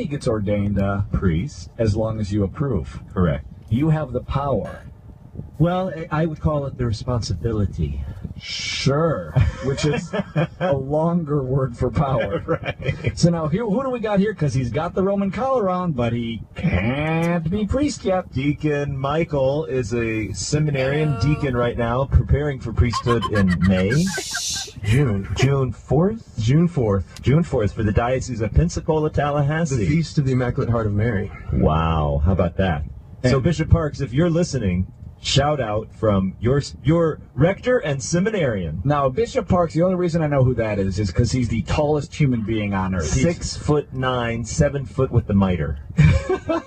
he gets ordained Priest. as long as you approve. Correct. You have the power. Well, I would call it the responsibility. Sure, which is a longer word for power. Right. So now, who do we got here? Because he's got the Roman collar on, but he can't be priest yet. Deacon Michael is a seminarian deacon right now, preparing for priesthood in May. June 4th? June 4th. June 4th for the Diocese of Pensacola, Tallahassee. The Feast of the Immaculate Heart of Mary. Wow, how about that? So Bishop Parks, if you're listening, shout out from your rector and seminarian. Now, Bishop Parks, the only reason I know who that is because he's the tallest human being on earth. 6'9", 7 foot with the mitre.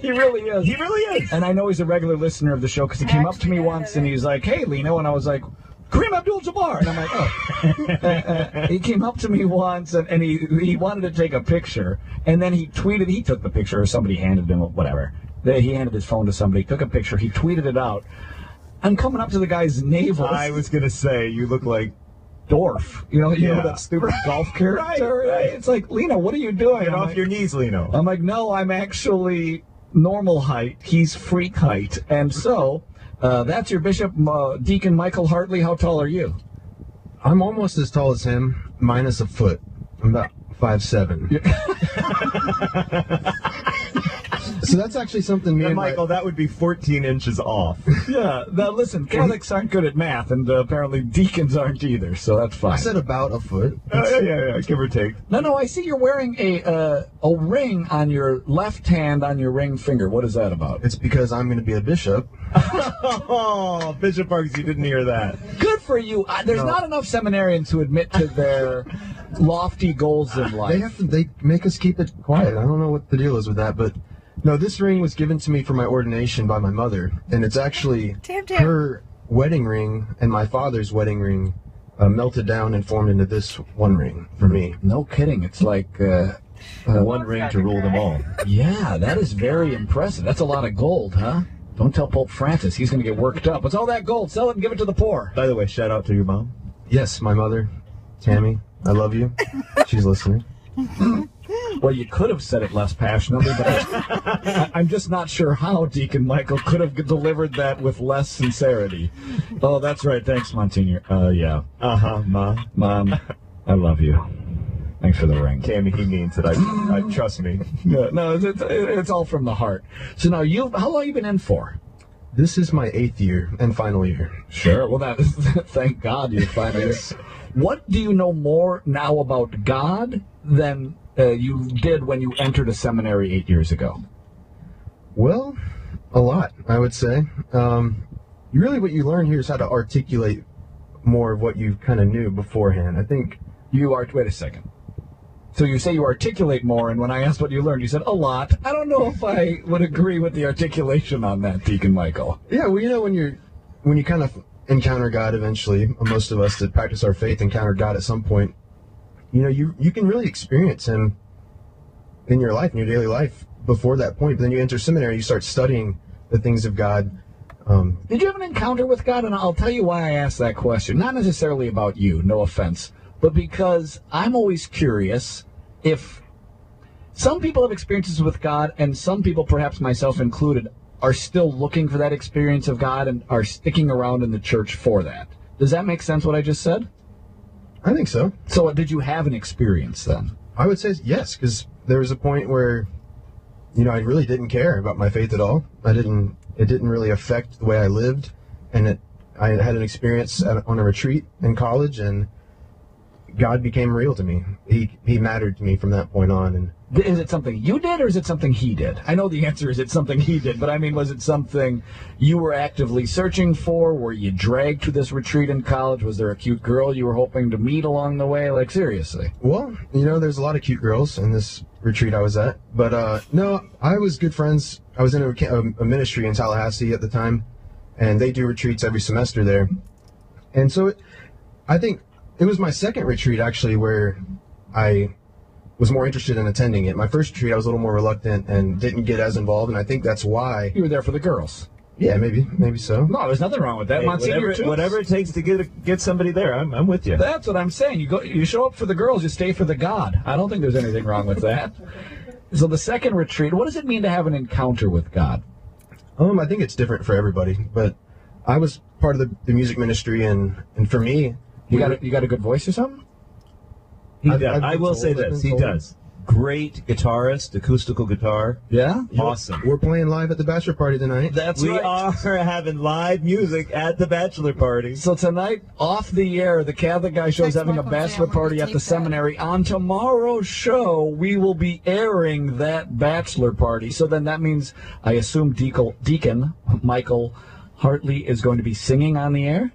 He really is. He really is. And I know he's a regular listener of the show because he came up to me once and he's like, "Hey, Lino," and I was like, "Kareem Abdul-Jabbar," and I'm like, "Oh." He came up to me once and he wanted to take a picture, and then he tweeted. He took the picture, or somebody handed him whatever. He handed his phone to somebody, took a picture, he tweeted it out. I'm coming up to the guy's navel. I was going to say, you look like Dorf. You know that stupid golf character? Right. It's like, Lino, what are you doing? Get off your knees, Lino. I'm like, no, I'm actually normal height. He's freak height. And so, that's your Bishop, Deacon Michael Hartley. How tall are you? I'm almost as tall as him, minus a foot. I'm about 5'7". So that's actually something me and Michael, that would be 14 inches off. Yeah. Now, listen, Catholics aren't good at math, and apparently deacons aren't either, so that's fine. I said about a foot. Yeah, give or take. No, I see you're wearing a ring on your left hand on your ring finger. What is that about? It's because I'm going to be a bishop. Oh, Bishop Parks, you didn't hear that. Good for you. There's not enough seminarians who admit to their lofty goals in life. They make us keep it quiet. I don't know what the deal is with that, but no, this ring was given to me for my ordination by my mother, and it's actually her wedding ring and my father's wedding ring melted down and formed into this one ring for me. No kidding. It's like one ring to rule them all. Yeah, that is very impressive. That's a lot of gold, huh? Don't tell Pope Francis. He's going to get worked up. What's all that gold? Sell it and give it to the poor. By the way, shout out to your mom. Yes, my mother, Tammy. I love you. She's listening. Well, you could have said it less passionately, but I'm just not sure how Deacon Michael could have delivered that with less sincerity. Oh, that's right. Thanks, Monsignor. Yeah. Uh-huh, Mom. Mom, I love you. Thanks for the ring. Tammy, he means it. I trust me. Yeah, no, it's all from the heart. So now, how long have you been in for? This is my 8th year and final year. Sure. Well, that is, thank God you're final year. What do you know more now about God than you did when you entered a seminary 8 years ago? Well, a lot, I would say. Really what you learn here is how to articulate more of what you kind of knew beforehand. I think you are... Wait a second. So you say you articulate more, and when I asked what you learned, you said a lot. I don't know if I would agree with the articulation on that, Deacon Michael. Yeah, well, you know, when you kind of encounter God eventually, most of us that practice our faith encounter God at some point, you know, you can really experience Him in your life, in your daily life, before that point. But then you enter seminary, you start studying the things of God. Did you have an encounter with God? And I'll tell you why I asked that question. Not necessarily about you, no offense, but because I'm always curious if some people have experiences with God, and some people, perhaps myself included, are still looking for that experience of God and are sticking around in the church for that. Does that make sense, what I just said? I think so. So did you have an experience then? I would say yes, because there was a point where, you know, I really didn't care about my faith at all. It didn't really affect the way I lived, and I had an experience on a retreat in college, and God became real to me. He mattered to me from that point on. And is it something you did, or is it something he did? I know the answer is it's something he did, but I mean, was it something you were actively searching for? Were you dragged to this retreat in college? Was there a cute girl you were hoping to meet along the way? Like, seriously? Well, you know, there's a lot of cute girls in this retreat I was at. But, no, I was good friends. I was in a ministry in Tallahassee at the time, and they do retreats every semester there. And so I think it was my second retreat, actually, where I was more interested in attending it. My first retreat, I was a little more reluctant and didn't get as involved, and I think that's why. You were there for the girls. Yeah, maybe so. No, there's nothing wrong with that. Hey, whatever it takes to get somebody there, I'm with you. That's what I'm saying. You show up for the girls, you stay for the God. I don't think there's anything wrong with that. So the second retreat, what does it mean to have an encounter with God? I think it's different for everybody, but I was part of the music ministry, and for me, You got a good voice or something? I will say this. He does. Great guitarist, acoustical guitar. Yeah? Awesome. We're playing live at the bachelor party tonight. That's We right. are having live music at the bachelor party. So tonight, off the air, the Catholic Guy Show is having a bachelor party at the seminary. On tomorrow's show, we will be airing that bachelor party. So then that means, I assume Deacon Michael Hartley is going to be singing on the air?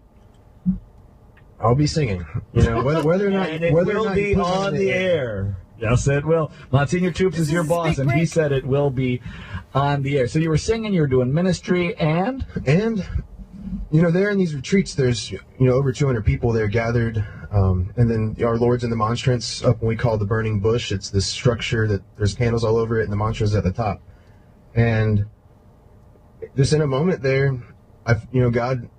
I'll be singing. You know, whether or not And it whether or will not be you put it on in the air. Yes, it will. Monsignor Toops is your boss, and he said it will be on the air. So you were singing, you were doing ministry, and? And, you know, there in these retreats, there's, over 200 people there gathered. And then our Lords in the Monstrance, up what we call the burning bush. It's this structure that there's candles all over it, and the monstrance is at the top. And just in a moment there, God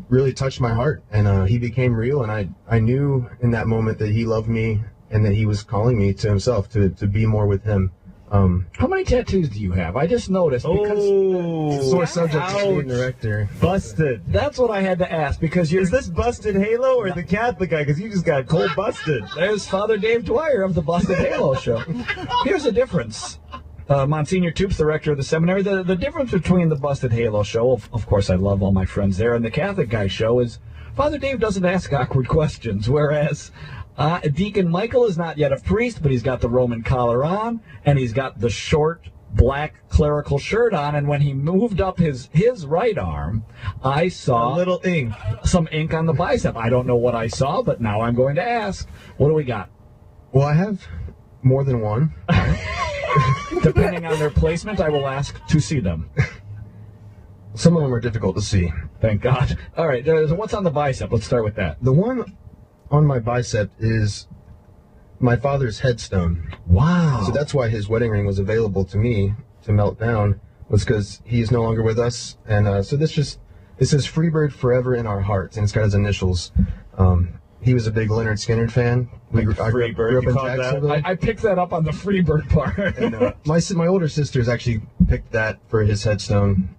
really touched my heart, and he became real, and I knew in that moment that he loved me and that he was calling me to himself to be more with him. How many tattoos do you have? I just noticed because Sore subject to student director. Busted. that's what I had to ask, because Is this Busted Halo or the Catholic guy? Because you just got cold busted. there's Father Dave Dwyer of the Busted Halo Show. Here's the difference. Monsignor Toops, the rector of the seminary, the difference between the Busted Halo Show, of course I love all my friends there, and the Catholic Guy Show is Father Dave doesn't ask awkward questions, whereas Deacon Michael is not yet a priest, but he's got the Roman collar on, and he's got the short black clerical shirt on, and when he moved up his right arm, I saw A little ink. some ink on the bicep. I don't know what I saw, but now I'm going to ask. What do we got? Well, I have more than one. Depending on their placement, I will ask to see them. Some of them are difficult to see. Thank God. All right, so what's on the bicep? Let's start with that. The one on my bicep is my father's headstone. Wow. So that's why his wedding ring was available to me to melt down, was because he is no longer with us. And so it says Freebird forever in our hearts, and it's got his initials. He was a big Leonard Skinner fan. I grew up in Jacksonville. I picked that up on the Freebird part. And, my older sisters actually picked that for his headstone.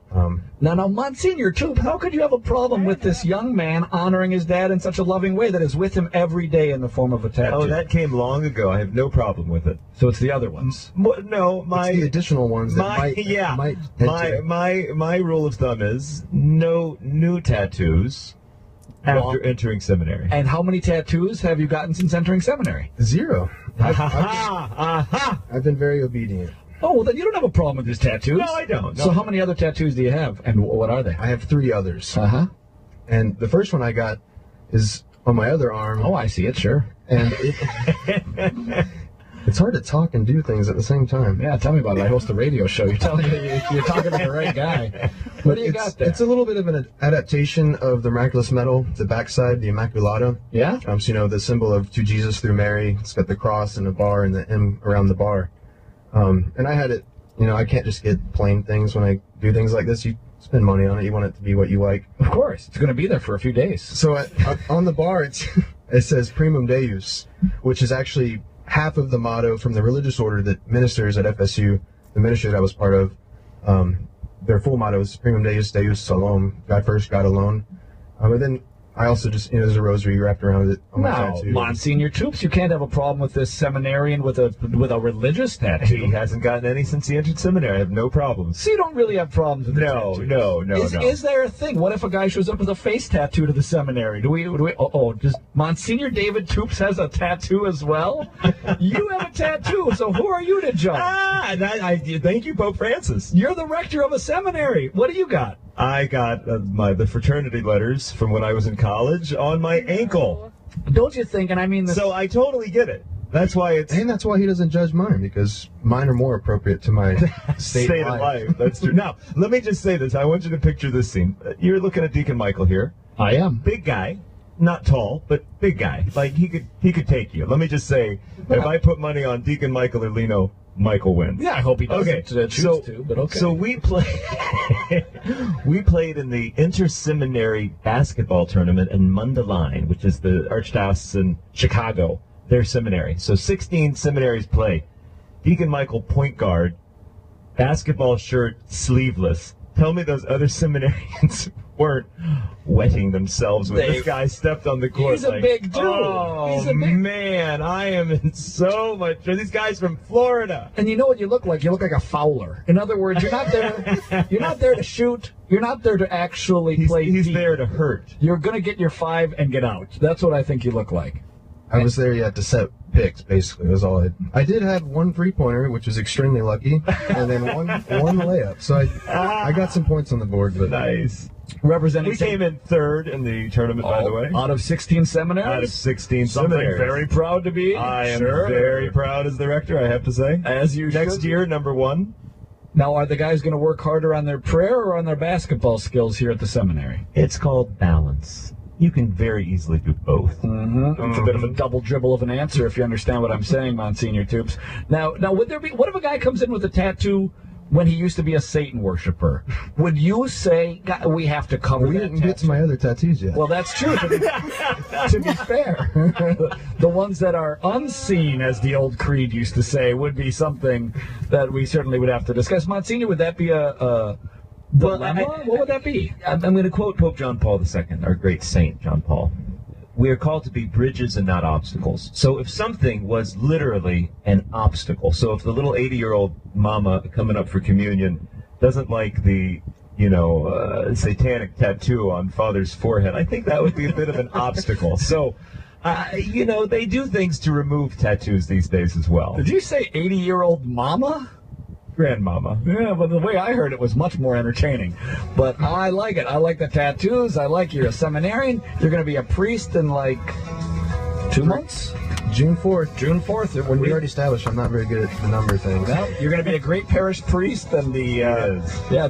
Now, Monsignor Toop, how could you have a problem with this young man honoring his dad in such a loving way that is with him every day in the form of a tattoo? Oh, that came long ago. I have no problem with it. So it's the other ones. No, It's the additional ones that might head to. my rule of thumb is no new tattoos after entering seminary. And how many tattoos have you gotten since entering seminary? 0. I've been very obedient. Oh, well, then you don't have a problem with his tattoos. No, I don't. So how many other tattoos do you have, and what are they? I have 3 others. Uh-huh. And the first one I got is on my other arm. Oh, I see it, sure. And it's hard to talk and do things at the same time. Yeah, tell me about it. I host a radio show. You're telling me you're talking to the right guy. What do you got there? It's a little bit of an adaptation of the miraculous medal, the backside, the Immaculata. Yeah? So, the symbol of to Jesus through Mary. It's got the cross and a bar and the M around the bar. And I had it, I can't just get plain things when I do things like this. You spend money on it. You want it to be what you like. Of course. It's going to be there for a few days. So on the bar, it says Primum Deus, which is actually half of the motto from the religious order that ministers at FSU, the ministry that I was part of. Their full motto is Primum Deus, Deus Salom, God first, God alone. And then I also just, there's a rosary wrapped around it on my tattoo. Monsignor Toops, you can't have a problem with this seminarian with a religious tattoo. He hasn't gotten any since he entered seminary. I have no problems. So you don't really have problems with the tattoos. No. Is there a thing? What if a guy shows up with a face tattoo to the seminary? Does Monsignor David Toops has a tattoo as well? You have a tattoo, so who are you to judge? Thank you, Pope Francis. You're the rector of a seminary. What do you got? I got the fraternity letters from when I was in college on my ankle. Don't you think, and I mean this... So I totally get it. That's why it's... And that's why he doesn't judge mine, because mine are more appropriate to my state of life. That's true. Now, let me just say this. I want you to picture this scene. You're looking at Deacon Michael here. I am. Big guy. Not tall, but big guy. Like, he could take you. Let me just say, if I put money on Deacon Michael or Lino, Michael wins. Yeah, I hope he doesn't choose to, but okay. So we played in the inter-seminary basketball tournament in Mundelein, which is the Archdiocese in Chicago, their seminary. So 16 seminaries play. Deacon Michaelk, point guard, basketball shirt, sleeveless. Tell me those other seminarians weren't wetting themselves when this guy stepped on the court. He's a big dude. Oh, He's a big... man, I am in so much. These guys from Florida. And you know what you look like? You look like a fouler. In other words, you're not there. You're not there to shoot. You're not there to actually play. He's deep. there to hurt. You're gonna get your 5 and get out. That's what I think you look like. I was there yet to set picks, basically, was all I did have one three-pointer, which was extremely lucky, and then one layup. So I got some points on the board. But Nice. Representing. We came in third in the tournament, by the way. Out of 16 seminaries? Out of 16 Something seminaries. very proud to be. I am very proud as the rector, I have to say. As you Next should. year, number 1. Now, are the guys going to work harder on their prayer or on their basketball skills here at the seminary? It's called balance. You can very easily do both. It's a bit of a double dribble of an answer, if you understand what I'm saying, Monsignor Toops. Now, would there be? What if a guy comes in with a tattoo when he used to be a Satan worshiper? Would you say, God, we have to cover we that didn't get to my other tattoos yet. Well, that's true. To be fair, the ones that are unseen, as the old creed used to say, would be something that we certainly would have to discuss. Monsignor, would that be a dilemma? What would that be? I'm going to quote Pope John Paul II, our great saint, John Paul. We are called to be bridges and not obstacles. So if something was literally an obstacle, so if the little 80-year-old mama coming up for communion doesn't like the, satanic tattoo on father's forehead, I think that would be a bit of an obstacle. So, they do things to remove tattoos these days as well. Did you say 80-year-old mama? Grandmama. Yeah, but the way I heard it was much more entertaining. But I like it. I like the tattoos. I like you're a seminarian. You're going to be a priest in like 2 months? June 4th. June 4th. When We already established I'm not very good at the number things. Well, you're going to be a great parish priest, and the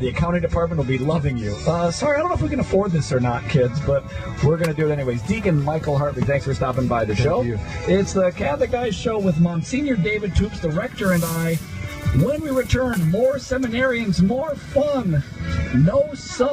accounting department will be loving you. Sorry, I don't know if we can afford this or not, kids, but we're going to do it anyways. Deacon Michael Hartley, thanks for stopping by the show. you. It's the Catholic Guys Show with Monsignor David Toops, the rector, and I. When we return, more seminarians, more fun, no sun.